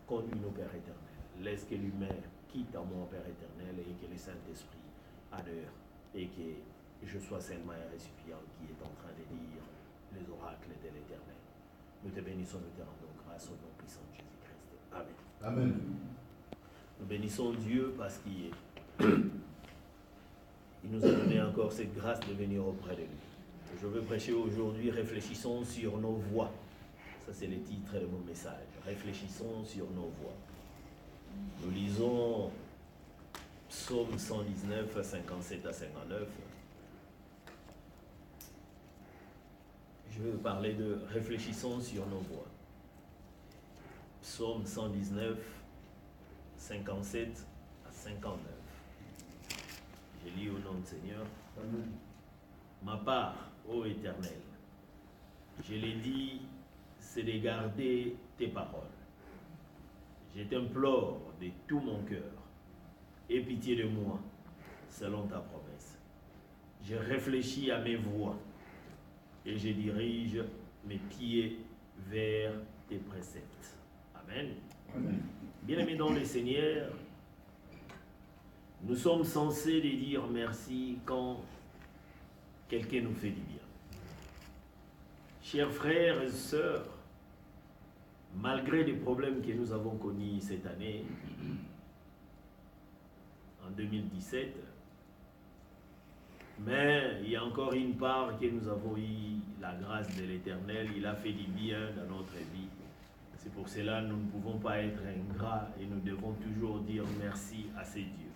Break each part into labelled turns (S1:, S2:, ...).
S1: conduis-nous, Père éternel. Laisse que l'humain quitte en moi, Père éternel, et que le Saint-Esprit adhère, et que je sois seulement un récipient qui est en train de dire les oracles de l'éternel. Nous te bénissons, nous te rendons grâce au nom puissant de Jésus-Christ. Amen.
S2: Amen.
S1: Nous bénissons Dieu parce qu'il nous a donné encore cette grâce de venir auprès de lui. Je veux prêcher aujourd'hui, réfléchissons sur nos voies. Ça, c'est le titre de mon message. Réfléchissons sur nos voies. Nous lisons Psaume 119, 57 à 59. Je veux parler de réfléchissons sur nos voies. Psaume 119, 57 à 59. Je lis au nom du Seigneur.
S2: Amen.
S1: Ma part, ô Éternel, je l'ai dit, c'est de garder tes paroles. Je t'implore de tout mon cœur, aie pitié de moi, selon ta promesse. Je réfléchis à mes voies et je dirige mes pieds vers tes préceptes. Amen.
S2: Amen.
S1: Bien-aimés dans le Seigneur, nous sommes censés de dire merci quand quelqu'un nous fait du bien. Chers frères et sœurs, malgré les problèmes que nous avons connus cette année, en 2017, mais il y a encore une part que nous avons eu la grâce de l'Éternel, il a fait du bien dans notre vie. C'est pour cela que nous ne pouvons pas être ingrats et nous devons toujours dire merci à ces dieux.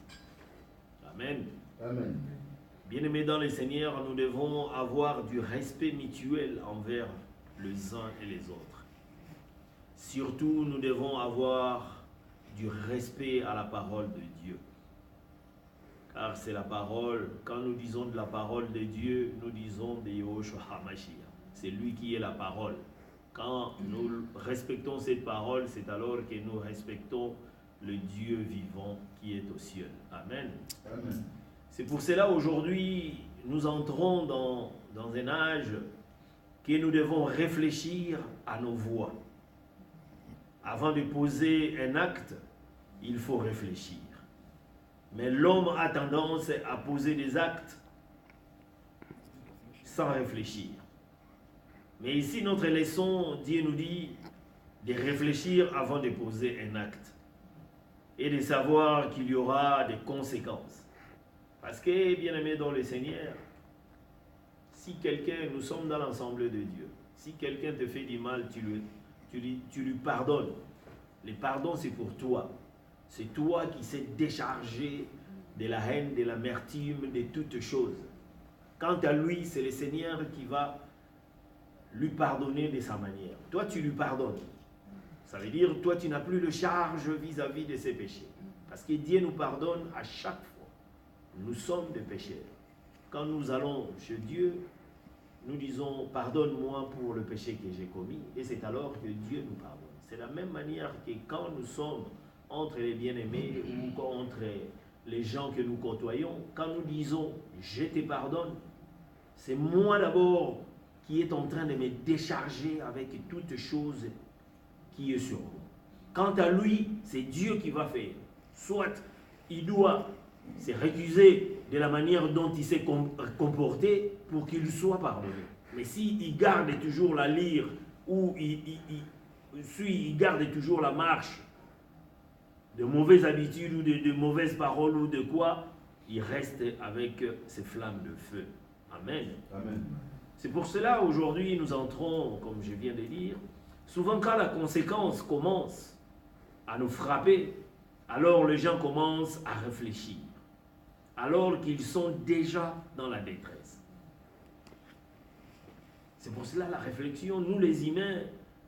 S1: Amen.
S2: Amen.
S1: Bien-aimés dans le Seigneur, nous devons avoir du respect mutuel envers les uns et les autres. Surtout, nous devons avoir du respect à la parole de Dieu. Car c'est la parole, quand nous disons de la parole de Dieu, nous disons de Yahushua HaMashiach. C'est lui qui est la parole. Quand nous respectons cette parole, c'est alors que nous respectons le Dieu vivant qui est au ciel. Amen.
S2: Amen.
S1: C'est pour cela aujourd'hui, nous entrons dans un âge que nous devons réfléchir à nos voies. Avant de poser un acte, il faut réfléchir. Mais l'homme a tendance à poser des actes sans réfléchir. Mais ici, notre leçon, Dieu nous dit de réfléchir avant de poser un acte et de savoir qu'il y aura des conséquences. Parce que, bien-aimé dans le Seigneur, si quelqu'un, nous sommes dans l'ensemble de Dieu, si quelqu'un te fait du mal, tu lui pardonnes. Le pardon, c'est pour toi. C'est toi qui sais décharger de la haine, de l'amertume, de toutes choses. Quant à lui, c'est le Seigneur qui va lui pardonner de sa manière. Toi, tu lui pardonnes. Ça veut dire, toi, tu n'as plus de charge vis-à-vis de ses péchés. Parce que Dieu nous pardonne à chaque fois. Nous sommes des pécheurs. Quand nous allons chez Dieu, nous disons, pardonne-moi pour le péché que j'ai commis. Et c'est alors que Dieu nous pardonne. C'est la même manière que quand nous sommes entre les bien-aimés ou entre les gens que nous côtoyons, quand nous disons, je te pardonne, c'est moi d'abord qui est en train de me décharger avec toute chose qui est sur moi. Quant à lui, c'est Dieu qui va faire. Soit il doit se récuser de la manière dont il s'est comporté pour qu'il soit pardonné. Mais s'il garde toujours la lyre ou il garde toujours la marche de mauvaises habitudes ou de mauvaises paroles ou de quoi, il reste avec ces flammes de feu. Amen.
S2: Amen.
S1: C'est pour cela aujourd'hui nous entrons, comme je viens de dire, souvent quand la conséquence commence à nous frapper, alors les gens commencent à réfléchir, alors qu'ils sont déjà dans la détresse. C'est pour cela la réflexion, nous les humains,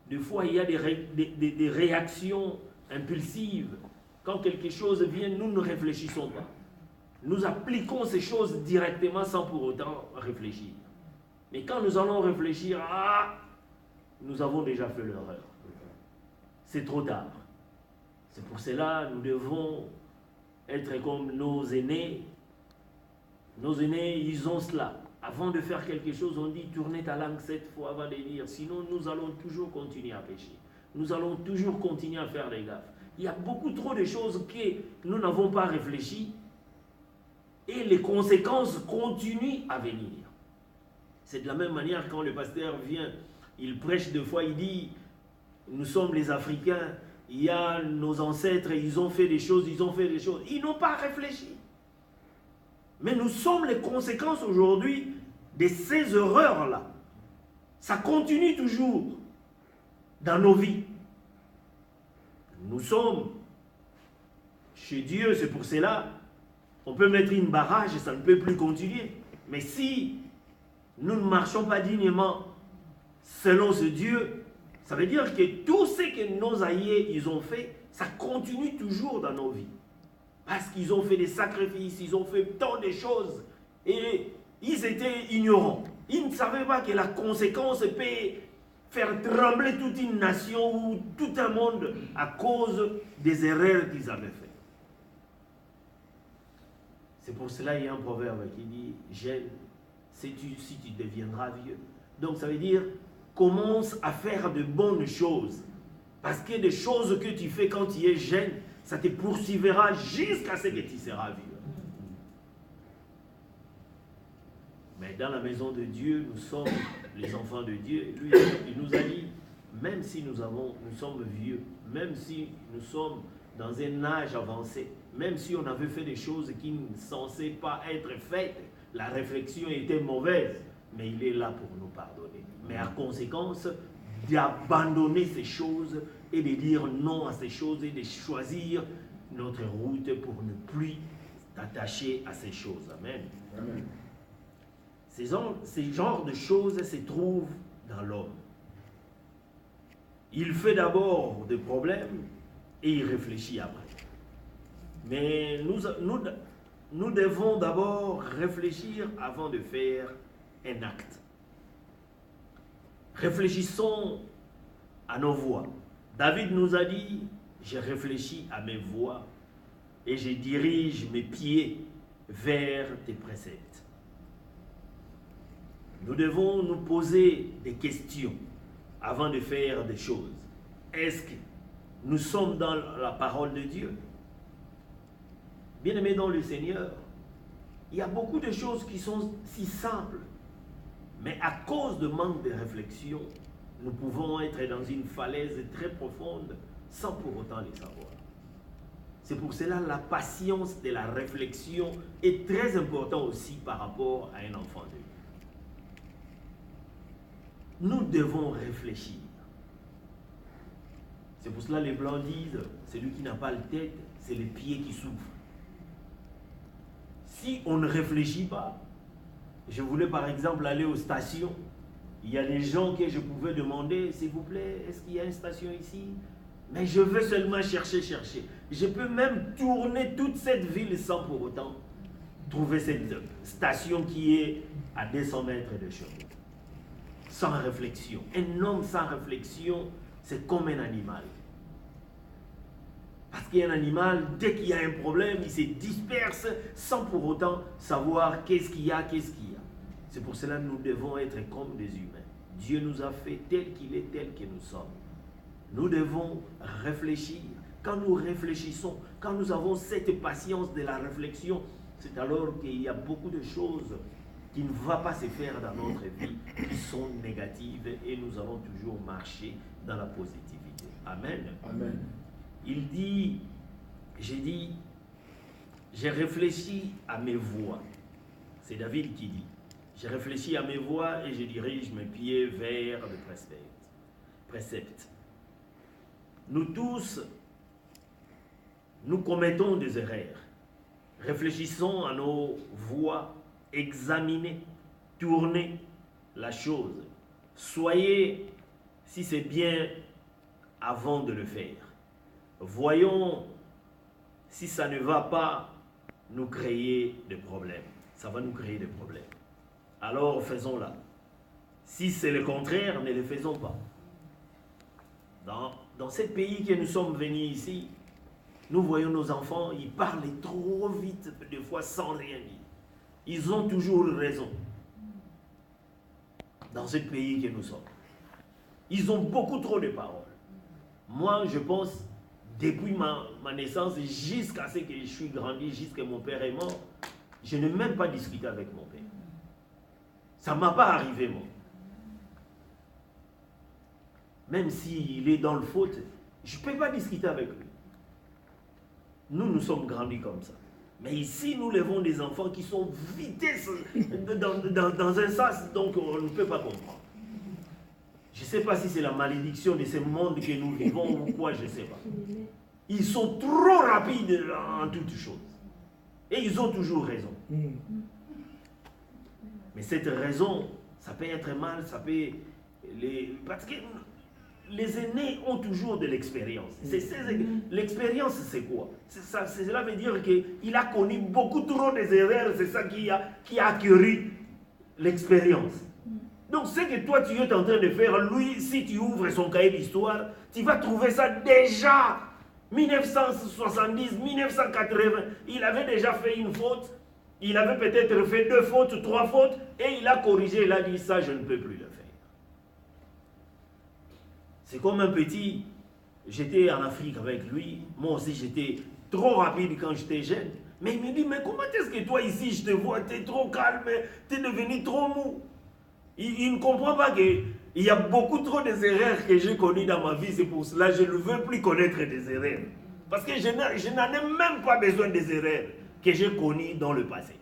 S1: des fois il y a des réactions impulsives. Quand quelque chose vient, nous ne réfléchissons pas. Nous appliquons ces choses directement sans pour autant réfléchir. Mais quand nous allons réfléchir, nous avons déjà fait l'erreur. C'est trop tard. C'est pour cela que nous devons être comme nos aînés. Nos aînés, ils ont cela. Avant de faire quelque chose, on dit tournez ta langue 7 fois avant de dire. Sinon, nous allons toujours continuer à pécher. nous allons toujours continuer à faire des gaffes. Il y a beaucoup trop de choses que nous n'avons pas réfléchi et les conséquences continuent à venir. C'est de la même manière quand le pasteur vient, il prêche deux fois, il dit, nous sommes les Africains, il y a nos ancêtres, ils ont fait des choses, ils n'ont pas réfléchi. Mais nous sommes les conséquences aujourd'hui de ces erreurs-là. Ça continue toujours dans nos vies. Nous sommes chez Dieu, c'est pour cela, on peut mettre une barrage et ça ne peut plus continuer. Mais si nous ne marchons pas dignement selon ce Dieu, ça veut dire que tout ce que nos aïeux ils ont fait, ça continue toujours dans nos vies. Parce qu'ils ont fait des sacrifices, ils ont fait tant de choses et ils étaient ignorants. Ils ne savaient pas que la conséquence peut faire trembler toute une nation ou tout un monde à cause des erreurs qu'ils avaient faites. C'est pour cela qu'il y a un proverbe qui dit « Gêne, si tu deviendras vieux ». Donc ça veut dire « Commence à faire de bonnes choses ». Parce que des choses que tu fais quand tu es jeune, ça te poursuivra jusqu'à ce que tu seras vieux. Mais dans la maison de Dieu, nous sommes les enfants de Dieu. Lui, il nous a dit, même si nous sommes vieux, même si nous sommes dans un âge avancé, même si on avait fait des choses qui ne censées pas être faites, la réflexion était mauvaise, mais il est là pour nous pardonner. Mais en conséquence, d'abandonner ces choses et de dire non à ces choses et de choisir notre route pour ne plus t'attacher à ces choses. Amen. Amen. Ces genres de choses se trouvent dans l'homme. Il fait d'abord des problèmes et il réfléchit après. Mais nous devons d'abord réfléchir avant de faire un acte. Réfléchissons à nos voies. David nous a dit, je réfléchis à mes voies et je dirige mes pieds vers tes préceptes. Nous devons nous poser des questions avant de faire des choses. Est-ce que nous sommes dans la parole de Dieu? Bien-aimés dans le Seigneur, il y a beaucoup de choses qui sont si simples, mais à cause de manque de réflexion, nous pouvons être dans une falaise très profonde sans pour autant les savoir. C'est pour cela la patience de la réflexion est très importante aussi par rapport à un enfant de Dieu. Nous devons réfléchir. C'est pour cela que les Blancs disent, celui qui n'a pas la tête, c'est les pieds qui souffrent. Si on ne réfléchit pas, je voulais par exemple aller aux stations, il y a des gens que je pouvais demander, s'il vous plaît, est-ce qu'il y a une station ici? Mais je veux seulement chercher. Je peux même tourner toute cette ville sans pour autant trouver cette station qui est à 200 mètres de chez nous. Sans réflexion. Un homme sans réflexion, c'est comme un animal. Parce qu'un animal, dès qu'il y a un problème, il se disperse sans pour autant savoir qu'est-ce qu'il y a. C'est pour cela que nous devons être comme des humains. Dieu nous a fait tel qu'il est, tel que nous sommes. Nous devons réfléchir. Quand nous réfléchissons, quand nous avons cette patience de la réflexion, c'est alors qu'il y a beaucoup de choses qui ne vont pas se faire dans notre vie, qui sont négatives, et nous allons toujours marcher dans la positivité. Amen. Amen. Il dit, j'ai réfléchi à mes voies. C'est David qui dit, j'ai réfléchi à mes voies et je dirige mes pieds vers le précepte. Nous tous, nous commettons des erreurs. Réfléchissons à nos voies, examinez, tournez la chose. Soyez, si c'est bien, avant de le faire. Voyons si ça ne va pas nous créer des problèmes. Ça va nous créer des problèmes. Alors faisons-la. Si c'est le contraire, ne le faisons pas. Dans ce pays que nous sommes venus ici, nous voyons nos enfants, ils parlent trop vite, des fois sans rien dire. Ils ont toujours raison. Dans ce pays que nous sommes. Ils ont beaucoup trop de paroles. Moi, je pense, depuis ma naissance jusqu'à ce que je suis grandi, jusqu'à mon père est mort, je n'ai même pas discuté avec mon père. Ça ne m'a pas arrivé, moi. Même s'il est dans le faute, je ne peux pas discuter avec lui. Nous sommes grandis comme ça. Mais ici, nous levons des enfants qui sont vitesse dans un sens, donc on ne peut pas comprendre. Je ne sais pas si c'est la malédiction de ce monde que nous vivons ou quoi, je ne sais pas. Ils sont trop rapides en toutes choses. Et ils ont toujours raison. Mais cette raison, ça peut être mal, ça peut... Parce que les aînés ont toujours de l'expérience. L'expérience, c'est quoi? Cela veut dire qu'il a connu beaucoup trop des erreurs, c'est ça qui a acquis l'expérience. Donc ce que toi tu es en train de faire, lui, si tu ouvres son cahier d'histoire, tu vas trouver ça déjà 1970, 1980. Il avait déjà fait une faute, il avait peut-être fait 2 fautes, 3 fautes, et il a corrigé, il a dit ça, je ne peux plus le faire. C'est comme un petit, j'étais en Afrique avec lui, moi aussi j'étais trop rapide quand j'étais jeune, mais il me dit, mais comment est-ce que toi ici, je te vois, tu es trop calme, tu es devenu trop mou. Il ne comprend pas qu'il y a beaucoup trop des erreurs que j'ai connues dans ma vie, c'est pour cela que je ne veux plus connaître des erreurs. Parce que je n'en ai même pas besoin des erreurs que j'ai connues dans le passé.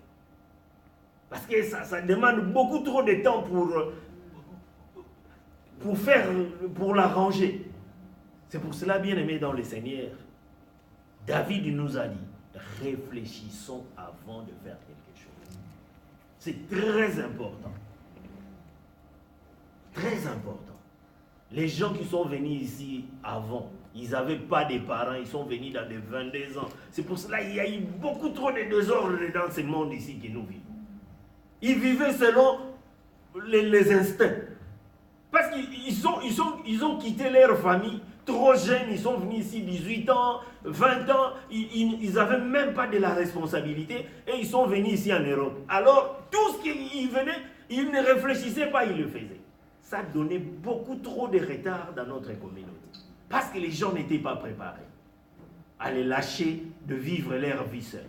S1: Parce que ça demande beaucoup trop de temps pour l'arranger. C'est pour cela, bien aimé dans le Seigneur, David nous a dit, réfléchissons avant de faire quelque chose. C'est très important. Très important. Les gens qui sont venus ici avant, ils n'avaient pas de parents, ils sont venus dans les 22 ans. C'est pour cela qu'il y a eu beaucoup trop de désordre dans ce monde ici que nous vivons. Ils vivaient selon les instincts. Parce qu'ils ont quitté leur famille trop jeunes, ils sont venus ici 18 ans, 20 ans, ils n'avaient même pas de la responsabilité et ils sont venus ici en Europe. Alors, tout ce qu'ils venaient, ils ne réfléchissaient pas, ils le faisaient. Ça donnait beaucoup trop de retard dans notre communauté. Parce que les gens n'étaient pas préparés à les lâcher de vivre leur vie seule.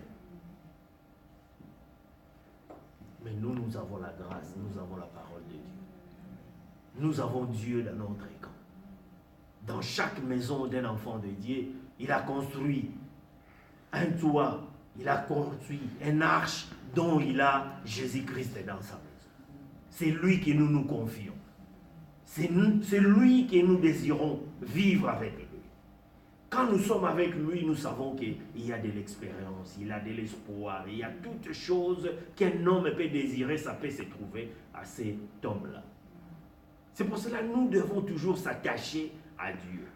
S1: Mais nous avons la grâce, nous avons la parole de Dieu. Nous avons Dieu dans notre camp. Dans chaque maison d'un enfant de Dieu, il a construit un toit, il a construit une arche dont il a Jésus-Christ dans sa maison. C'est lui que nous confions. C'est lui que nous désirons vivre avec lui. Quand nous sommes avec lui, nous savons qu'il y a de l'expérience, il y a de l'espoir, il y a toutes choses qu'un homme peut désirer, ça peut se trouver à cet homme-là. C'est pour cela que nous devons toujours s'attacher à Dieu.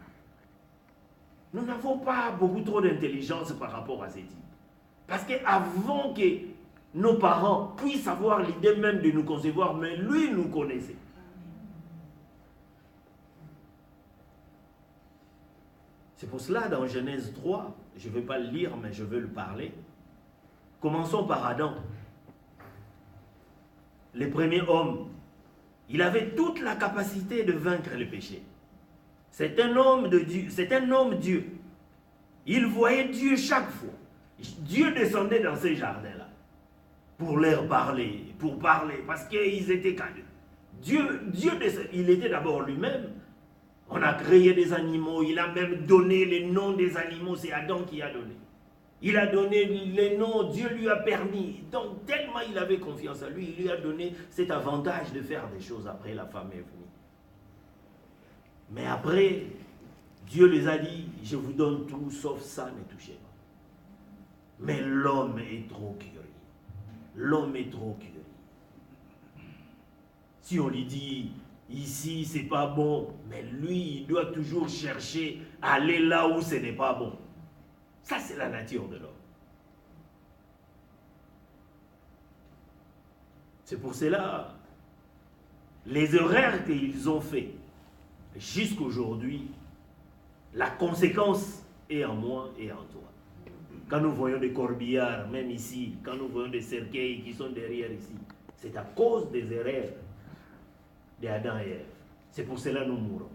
S1: Nous n'avons pas beaucoup trop d'intelligence par rapport à ces types. Parce qu'avant que nos parents puissent avoir l'idée même de nous concevoir, mais lui nous connaissait. C'est pour cela, dans Genèse 3, je ne vais pas le lire, mais je veux le parler. Commençons par Adam. Le premier homme, il avait toute la capacité de vaincre le péché. C'est un homme de Dieu, c'est un homme Dieu. Il voyait Dieu chaque fois. Dieu descendait dans ces jardins-là pour leur parler, parce qu'ils étaient calmes. Dieu il était d'abord lui-même. On a créé des animaux, il a même donné les noms des animaux, c'est Adam qui a donné. Il a donné les noms, Dieu lui a permis. Donc tellement il avait confiance en lui, il lui a donné cet avantage de faire des choses après la femme est venue. Mais après, Dieu les a dit, je vous donne tout sauf ça, ne touchez pas. Mais l'homme est trop curieux. L'homme est trop curieux. Si on lui dit, ici c'est pas bon, mais lui il doit toujours chercher à aller là où ce n'est pas bon. Ça c'est la nature de l'homme. C'est pour cela, les erreurs qu'ils ont fait jusqu'aujourd'hui, la conséquence est en moi et en toi. Quand nous voyons des corbillards, même ici, quand nous voyons des cercueils qui sont derrière ici, c'est à cause des erreurs d'Adam et Ève. C'est pour cela que nous mourons.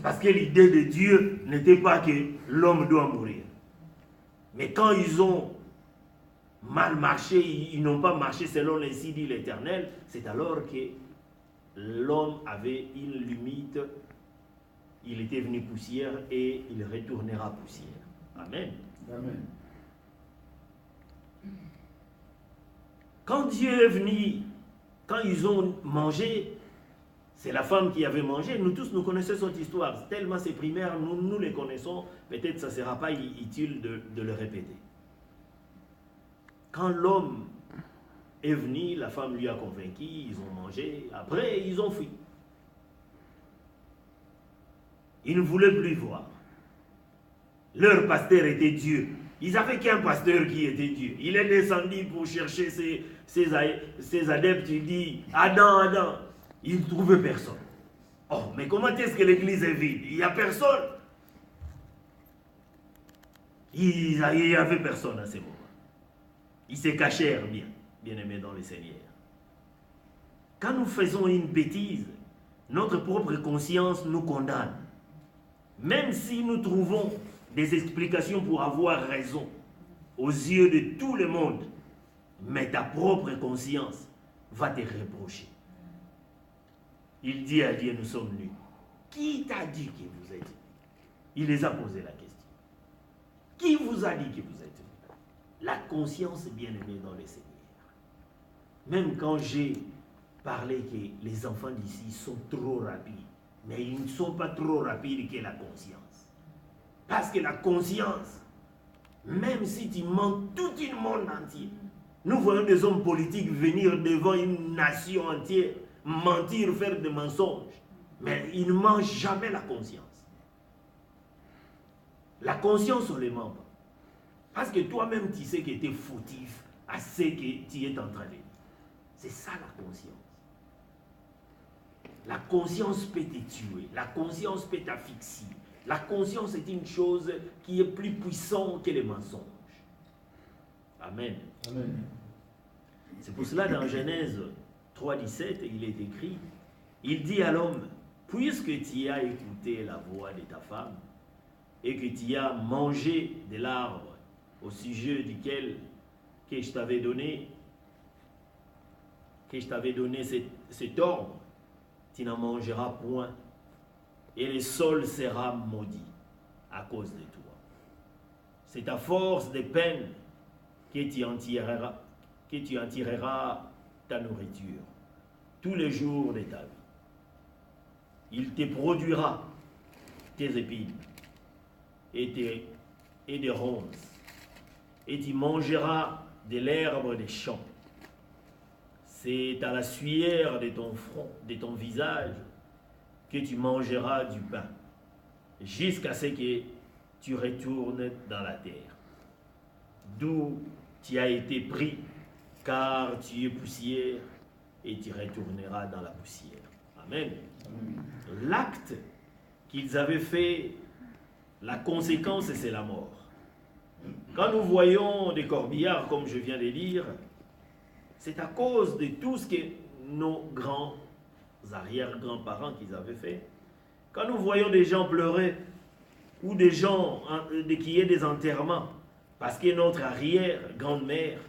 S1: Parce que l'idée de Dieu n'était pas que l'homme doit mourir. Mais quand ils ont mal marché, ils n'ont pas marché selon l'insi dit l'Éternel, c'est alors que l'homme avait une limite, il était venu poussière et il retournera poussière. Amen.
S2: Amen.
S1: Quand Dieu est venu, quand ils ont mangé, c'est la femme qui avait mangé. Nous tous, nous connaissons cette histoire. Tellement c'est primaire, nous les connaissons. Peut-être ça ne sera pas utile de le répéter. Quand l'homme est venu, la femme lui a convaincu, ils ont mangé. Après, ils ont fui. Ils ne voulaient plus voir. Leur pasteur était Dieu. Ils n'avaient qu'un pasteur qui était Dieu. Il est descendu pour chercher ses adeptes. Il dit, Adam. Il ne trouvait personne. Oh, mais comment est-ce que l'église est vide? Il n'y a personne. Il n'y avait personne à ce moment. Ils se cachèrent bien aimés dans le Seigneur. Quand nous faisons une bêtise, notre propre conscience nous condamne. Même si nous trouvons des explications pour avoir raison aux yeux de tout le monde, mais ta propre conscience va te reprocher. Il dit à Dieu, nous sommes nus. Qui t'a dit que vous êtes nus? Il les a posé la question. Qui vous a dit que vous êtes nus? La conscience bien-aimée dans le Seigneur. Même quand j'ai parlé que les enfants d'ici sont trop rapides, mais ils ne sont pas trop rapides que la conscience. Parce que la conscience, même si tu mens tout un monde entier, nous voyons des hommes politiques venir devant une nation entière, mentir, faire des mensonges, mais ils ne mangent jamais la conscience. La conscience, on ne les ment pas. Parce que toi-même, tu sais que tu es fautif à ce que tu es en train de dire. C'est ça la conscience. La conscience peut te tuer, la conscience peut t'asphyxier. La conscience est une chose qui est plus puissante que les mensonges. Amen.
S2: Amen.
S1: C'est pour cela dans Genèse 3,17, il est écrit, il dit à l'homme, puisque tu as écouté la voix de ta femme et que tu as mangé de l'arbre au sujet duquel que je t'avais donné cet ordre, tu n'en mangeras point et le sol sera maudit à cause de toi. C'est à force de peine que tu en tireras ta nourriture tous les jours de ta vie. Il te produira tes épines et des ronces, et tu mangeras de l'herbe des champs. C'est à la sueur de ton front, de ton visage, que tu mangeras du pain, jusqu'à ce que tu retournes dans la terre, d'où tu as été pris, car tu es poussière, et tu retourneras dans la poussière. Amen. L'acte qu'ils avaient fait, la conséquence, c'est la mort. Quand nous voyons des corbillards, comme je viens de dire, c'est à cause de tout ce que nos grands arrière-grands-parents qu'ils avaient fait. Quand nous voyons des gens pleurer, ou des gens qui aient des enterrements, parce que notre arrière-grand-mère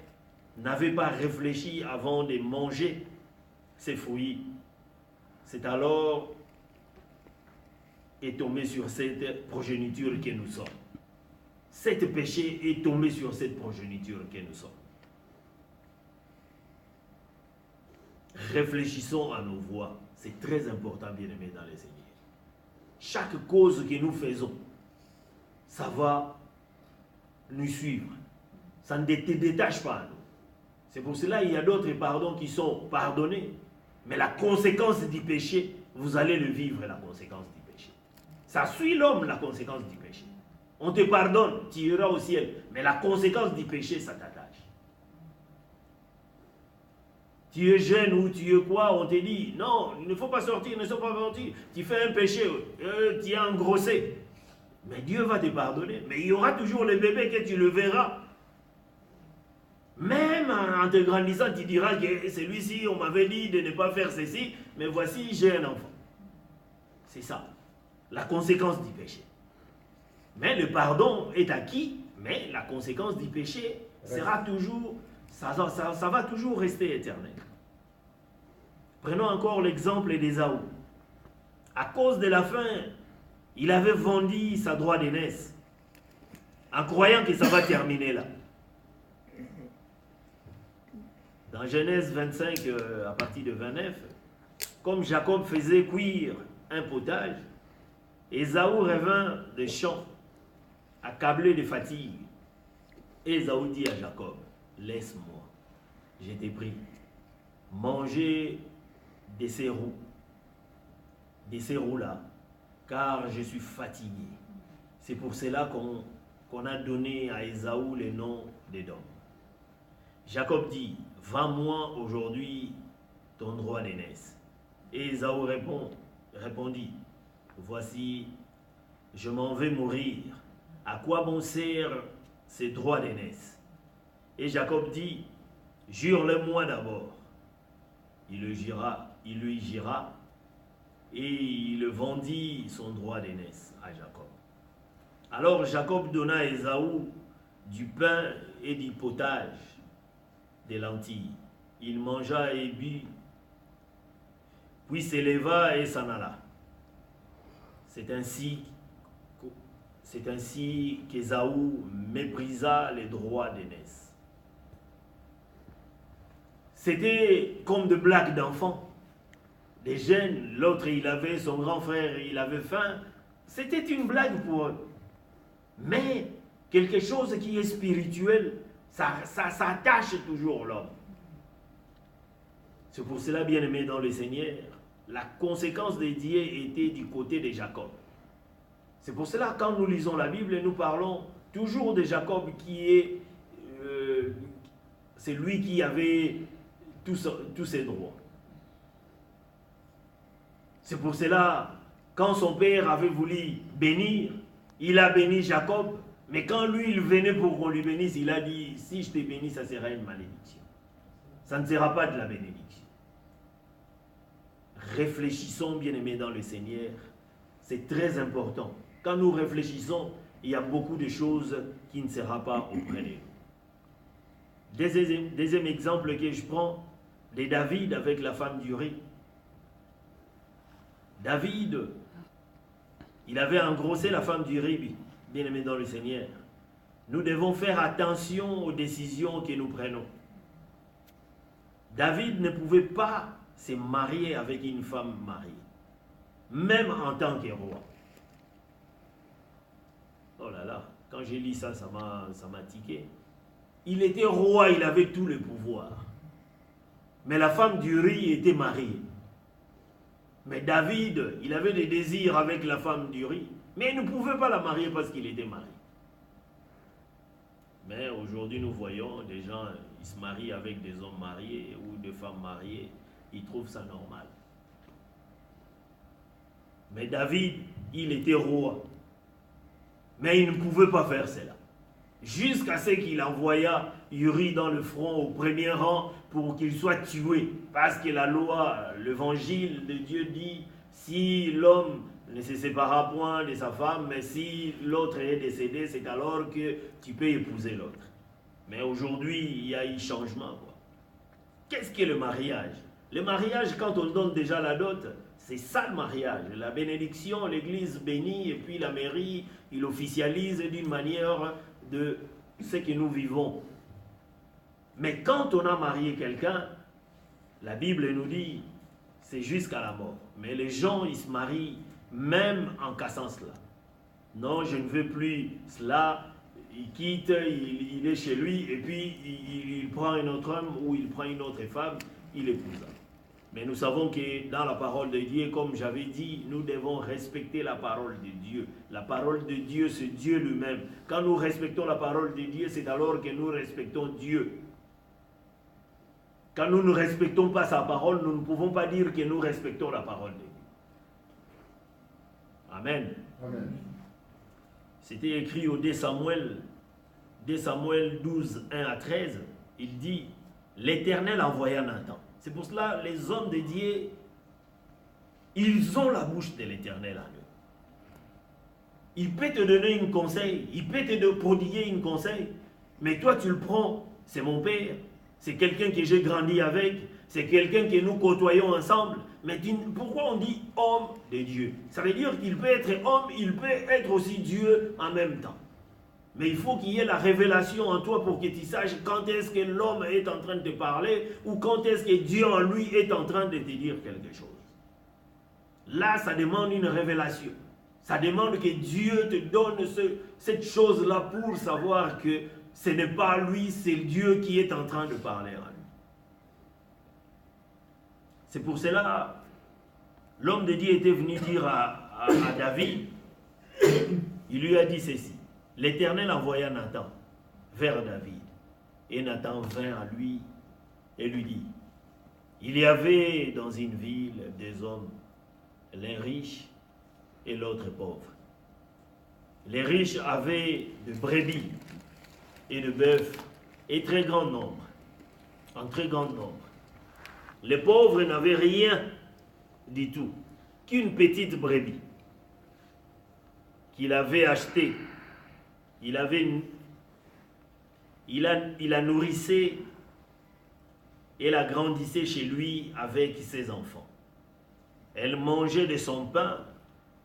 S1: n'avait pas réfléchi avant de manger ces fruits, c'est alors est tombé sur cette progéniture que nous sommes. Cet péché est tombé sur cette progéniture que nous sommes. Réfléchissons à nos voies. C'est très important, bien-aimés dans les Seigneurs. Chaque cause que nous faisons, ça va nous suivre. Ça ne te détache pas à nous. C'est pour cela qu'il y a d'autres pardons qui sont pardonnés. Mais la conséquence du péché, vous allez le vivre, la conséquence du péché. Ça suit l'homme, la conséquence du péché. On te pardonne, tu iras au ciel. Mais la conséquence du péché, ça t'attache. Tu es jeune ou tu es quoi, on te dit, non, il ne faut pas sortir, ne sois pas sortir. Tu fais un péché, tu es engrossé. Mais Dieu va te pardonner. Mais il y aura toujours le bébé que tu le verras. Même en te grandissant, tu diras que celui-ci, on m'avait dit de ne pas faire ceci, mais voici, j'ai un enfant. C'est ça. la conséquence du péché. Mais le pardon est acquis, mais la conséquence du péché sera toujours, ça va toujours rester éternel. Prenons encore l'exemple d'Ésaü. À cause de la faim, il avait vendu sa droit d'aînesse, en croyant que ça va terminer là. Dans Genèse 25, à partir de 29, comme Jacob faisait cuire un potage, Ésaü revint des champs, accablé de fatigue. Ésaü dit à Jacob, laisse-moi, je t'ai pris, manger de ces roues-là, car je suis fatigué. C'est pour cela qu'on a donné à Ésaü le nom d'Édom. Jacob dit, vends-moi aujourd'hui ton droit d'aînesse. Et Ésaü répondit, voici, je m'en vais mourir. À quoi bon sert ces droits d'aînesse? Et Jacob dit, jure-le-moi d'abord. Il lui jura, et il vendit son droit d'aînesse à Jacob. Alors Jacob donna à Ésaü du pain et du potage, des lentilles. Il mangea et but, puis s'éleva et s'en alla. C'est ainsi qu'Ésaü méprisa les droits d'aînesse. C'était comme de blagues d'enfants. Des jeunes, l'autre il avait, son grand frère il avait faim. C'était une blague pour eux. Mais quelque chose qui est spirituel, ça attache toujours l'homme. C'est pour cela, bien-aimé dans le Seigneur, la conséquence des Dieu était du côté de Jacob. C'est pour cela, quand nous lisons la Bible, nous parlons toujours de Jacob qui est... c'est lui qui avait tous ses droits. C'est pour cela, quand son père avait voulu bénir, il a béni Jacob, mais quand lui, il venait pour qu'on lui bénisse, il a dit, si je te bénis, ça sera une malédiction. Ça ne sera pas de la bénédiction. Réfléchissons, bien-aimés dans le Seigneur, c'est très important. Quand nous réfléchissons, il y a beaucoup de choses qui ne seront pas auprès de nous. Deuxième exemple que je prends, de David avec la femme d'Uri. David, il avait engrossé la femme d'Uri, bien-aimé dans le Seigneur. Nous devons faire attention aux décisions que nous prenons. David ne pouvait pas se marier avec une femme mariée, même en tant que roi. Oh là là, quand j'ai lu ça, ça m'a tiqué. Il était roi, il avait tout le pouvoir. Mais la femme d'Uri était mariée. Mais David, il avait des désirs avec la femme d'Uri, mais il ne pouvait pas la marier parce qu'il était marié. Mais aujourd'hui, nous voyons des gens, ils se marient avec des hommes mariés ou des femmes mariées, ils trouvent ça normal. Mais David, il était roi. Mais il ne pouvait pas faire cela. Jusqu'à ce qu'il envoya Uri dans le front au premier rang pour qu'il soit tué. Parce que la loi, l'évangile de Dieu dit, si l'homme ne se sépara point de sa femme, mais si l'autre est décédé, c'est alors que tu peux épouser l'autre. Mais aujourd'hui, il y a eu changement. Qu'est-ce que le mariage? Le mariage, quand on donne déjà la dot, c'est ça le mariage. La bénédiction, l'église bénit, et puis la mairie, il officialise d'une manière de ce que nous vivons. Mais quand on a marié quelqu'un, la Bible nous dit, c'est jusqu'à la mort. Mais les gens, ils se marient même en cassant cela. Non, je ne veux plus cela. Il quitte, il est chez lui, et puis il prend un autre homme ou il prend une autre femme, il épouse. Mais nous savons que dans la parole de Dieu, comme j'avais dit, nous devons respecter la parole de Dieu. La parole de Dieu, c'est Dieu lui-même. Quand nous respectons la parole de Dieu, c'est alors que nous respectons Dieu. Quand nous ne respectons pas sa parole, nous ne pouvons pas dire que nous respectons la parole de Dieu. Amen.
S2: Amen.
S1: C'était écrit au 2 Samuel 12, 1 à 13. Il dit, l'Éternel envoya Nathan. C'est pour cela, les hommes de Dieu, ils ont la bouche de l'Éternel en eux. Il peut te donner un conseil, il peut te prodiguer un conseil, mais toi tu le prends, c'est mon père, c'est quelqu'un que j'ai grandi avec, c'est quelqu'un que nous côtoyons ensemble. Mais pourquoi on dit homme de Dieu? Ça veut dire qu'il peut être homme, il peut être aussi Dieu en même temps. Mais il faut qu'il y ait la révélation en toi pour que tu saches quand est-ce que l'homme est en train de te parler ou quand est-ce que Dieu en lui est en train de te dire quelque chose. Là, ça demande une révélation. Ça demande que Dieu te donne cette chose-là pour savoir que ce n'est pas lui, c'est Dieu qui est en train de parler à lui. C'est pour cela, l'homme de Dieu était venu dire à David, il lui a dit ceci. L'Éternel envoya Nathan vers David. Et Nathan vint à lui et lui dit, il y avait dans une ville des hommes, l'un riche et l'autre pauvre. Les riches avaient de brebis et de bœufs et très grand nombre, en très grand nombre. Les pauvres n'avaient rien du tout, qu'une petite brebis qu'il avait achetée. Il la nourrissait et la grandissait chez lui avec ses enfants. Elle mangeait de son pain,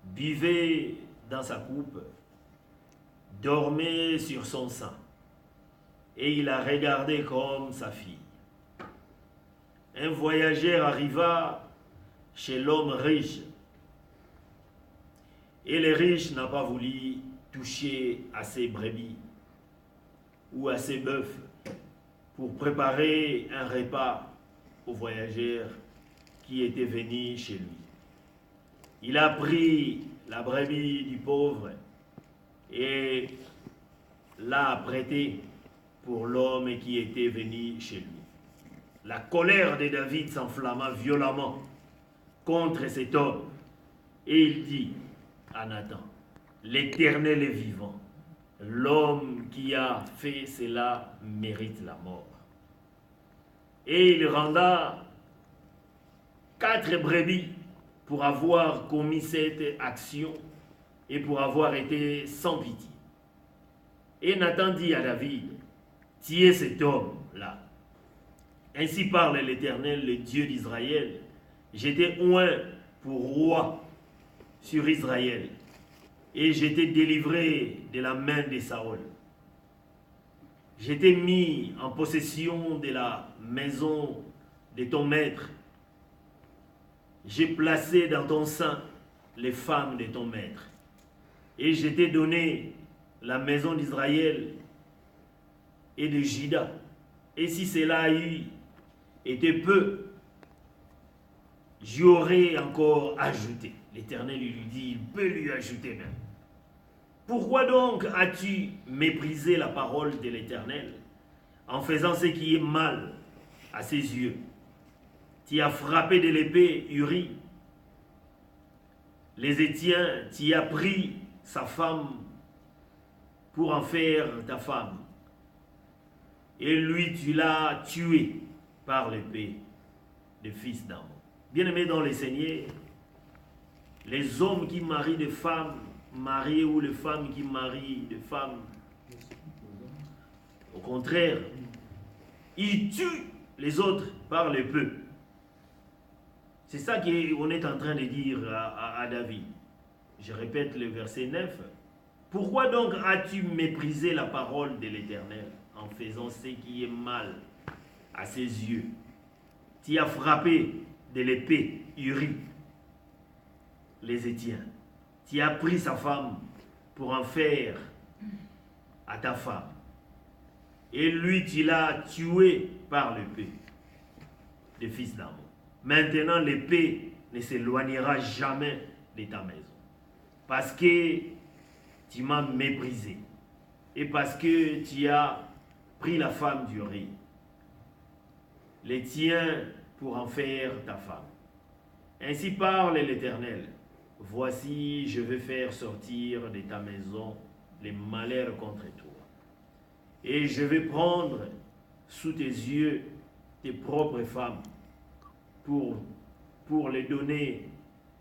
S1: buvait dans sa coupe, dormait sur son sein, et il la regardait comme sa fille. Un voyageur arriva chez l'homme riche, et le riche n'a pas voulu toucher à ses brebis ou à ses bœufs pour préparer un repas au voyageur qui était venu chez lui. Il a pris la brebis du pauvre et l'a prêtée pour l'homme qui était venu chez lui. La colère de David s'enflamma violemment contre cet homme et il dit à Nathan, l'Éternel est vivant. L'homme qui a fait cela mérite la mort. Et il renda 4 brebis pour avoir commis cette action et pour avoir été sans pitié. Et Nathan dit à David, tuez cet homme-là. Ainsi parle l'Éternel, le Dieu d'Israël. J'étais oint pour roi sur Israël. Et j'étais délivré de la main de Saül. J'étais mis en possession de la maison de ton maître. J'ai placé dans ton sein les femmes de ton maître. Et je t'ai donné la maison d'Israël et de Juda. Et si cela a eu été peu, j'y aurais encore ajouté. L'Éternel lui dit, il peut lui ajouter même. Pourquoi donc as-tu méprisé la parole de l'Éternel en faisant ce qui est mal à ses yeux? Tu as frappé de l'épée Uri, les Hétiens, tu as pris sa femme pour en faire ta femme. Et lui, tu l'as tué par l'épée de fils d'Ammon. Bien-aimés dans les Seigneurs, les hommes qui marient des femmes mariées ou les femmes qui marient des femmes, au contraire, ils tuent les autres par l'épée. C'est ça qu'on est en train de dire à David. Je répète le verset 9. Pourquoi donc as-tu méprisé la parole de l'Éternel en faisant ce qui est mal à ses yeux? Tu as frappé de l'épée Uri, les Hétiens. Tu as pris sa femme pour en faire à ta femme. Et lui, tu l'as tué par l'épée des fils d'Ammon. Maintenant, l'épée ne s'éloignera jamais de ta maison. Parce que tu m'as méprisé. Et parce que tu as pris la femme d'Uri, les tiens pour en faire ta femme. Ainsi parle l'Éternel. Voici, je vais faire sortir de ta maison les malheurs contre toi. Et je vais prendre sous tes yeux tes propres femmes pour les donner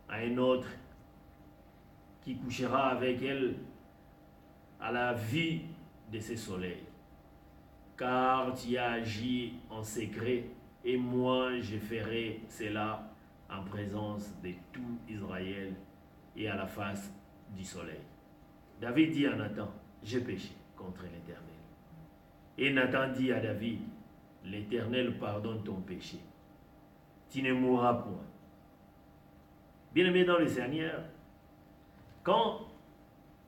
S1: à un autre qui couchera avec elle à la vue de ses soleils. Car tu as agi en secret, et moi je ferai cela en présence de tout Israël et à la face du soleil. David dit à Nathan, j'ai péché contre l'Éternel. Et Nathan dit à David, l'Éternel pardonne ton péché. Tu ne mourras point. Bien-aimé dans le Seigneur, quand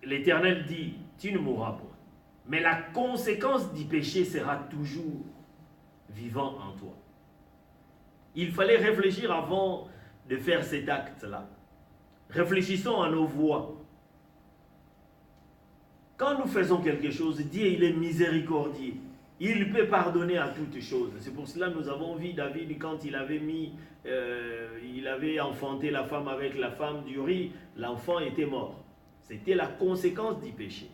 S1: l'Éternel dit, tu ne mourras point, mais la conséquence du péché sera toujours vivant en toi. Il fallait réfléchir avant de faire cet acte-là. Réfléchissons à nos voies. Quand nous faisons quelque chose, Dieu il est miséricordieux. Il peut pardonner à toutes choses. C'est pour cela que nous avons vu David quand il avait enfanté la femme avec la femme d'Uri, l'enfant était mort. C'était la conséquence du péché.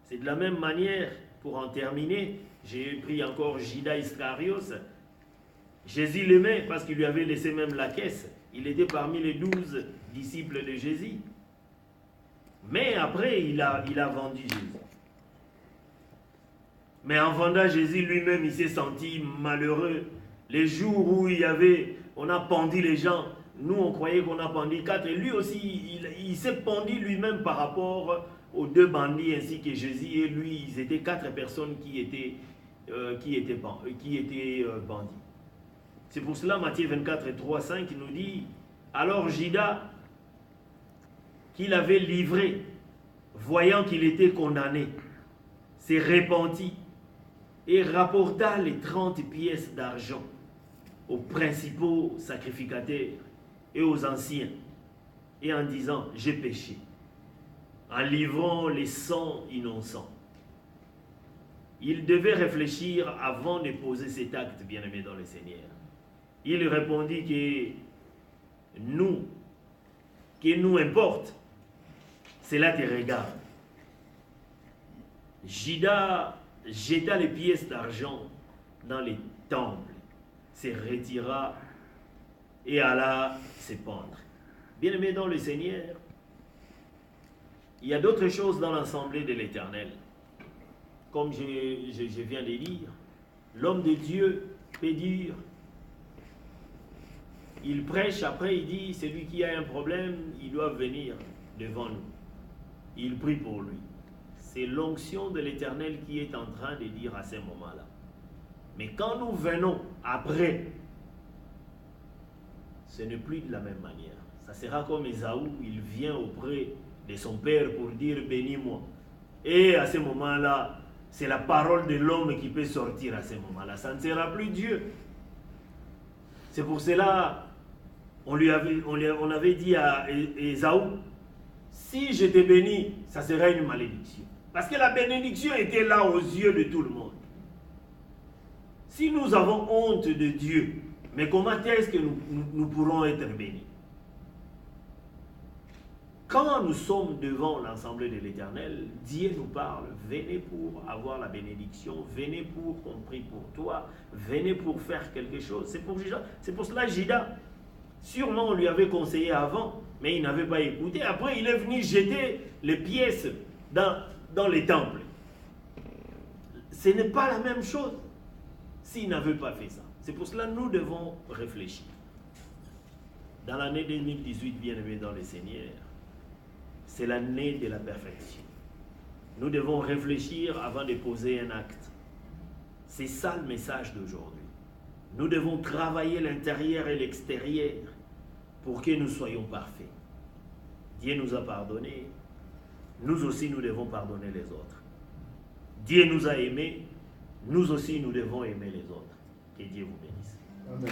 S1: C'est de la même manière, pour en terminer, j'ai pris encore Judas Iscariot. Jésus l'aimait parce qu'il lui avait laissé même la caisse. Il était parmi les 12 disciples de Jésus. Mais après, il a vendu Jésus. Mais en vendant Jésus lui-même, il s'est senti malheureux. Les jours où on a pendu les gens, nous on croyait qu'on a pendu 4, et lui aussi, il s'est pendu lui-même par rapport aux 2 bandits ainsi que Jésus et lui, ils étaient 4 personnes qui étaient bandits. C'est pour cela Matthieu 24, 3, 5 nous dit, alors Judas, qu'il avait livré, voyant qu'il était condamné, s'est repenti et rapporta les 30 pièces d'argent aux principaux sacrificateurs et aux anciens, et en disant, j'ai péché, en livrant les 100 innocents. Il devait réfléchir avant de poser cet acte, bien-aimé dans le Seigneur. Il répondit que nous importe, cela te regarde. Judas jeta les pièces d'argent dans les temples, se retira et alla se pendre. Bien-aimé dans le Seigneur, il y a d'autres choses dans l'assemblée de l'Éternel. Comme je viens de dire, l'homme de Dieu peut dire, il prêche, après il dit, celui qui a un problème, il doit venir devant nous. Il prie pour lui. C'est l'onction de l'Éternel qui est en train de dire à ce moment-là. Mais quand nous venons après, ce n'est plus de la même manière. Ça sera comme Ésaü, il vient auprès de son père pour dire bénis-moi. Et à ce moment-là, c'est la parole de l'homme qui peut sortir à ce moment-là. Ça ne sera plus Dieu. C'est pour cela on avait dit à Ésaü, si je te bénis, ça sera une malédiction. Parce que la bénédiction était là aux yeux de tout le monde. Si nous avons honte de Dieu, mais comment est-ce que nous pourrons être bénis? Quand nous sommes devant l'assemblée de l'Éternel, Dieu nous parle, venez pour avoir la bénédiction, venez pour qu'on prie pour toi, venez pour faire quelque chose. C'est pour cela Judas, sûrement on lui avait conseillé avant, mais il n'avait pas écouté. Après il est venu jeter les pièces dans les temples. Ce n'est pas la même chose s'il n'avait pas fait ça. C'est pour cela que nous devons réfléchir. Dans l'année 2018, bien-aimés dans le Seigneur, c'est l'année de la perfection. Nous devons réfléchir avant de poser un acte. C'est ça le message d'aujourd'hui. Nous devons travailler l'intérieur et l'extérieur pour que nous soyons parfaits. Dieu nous a pardonné. Nous aussi, nous devons pardonner les autres. Dieu nous a aimés. Nous aussi, nous devons aimer les autres. Que Dieu vous bénisse.
S2: Amen.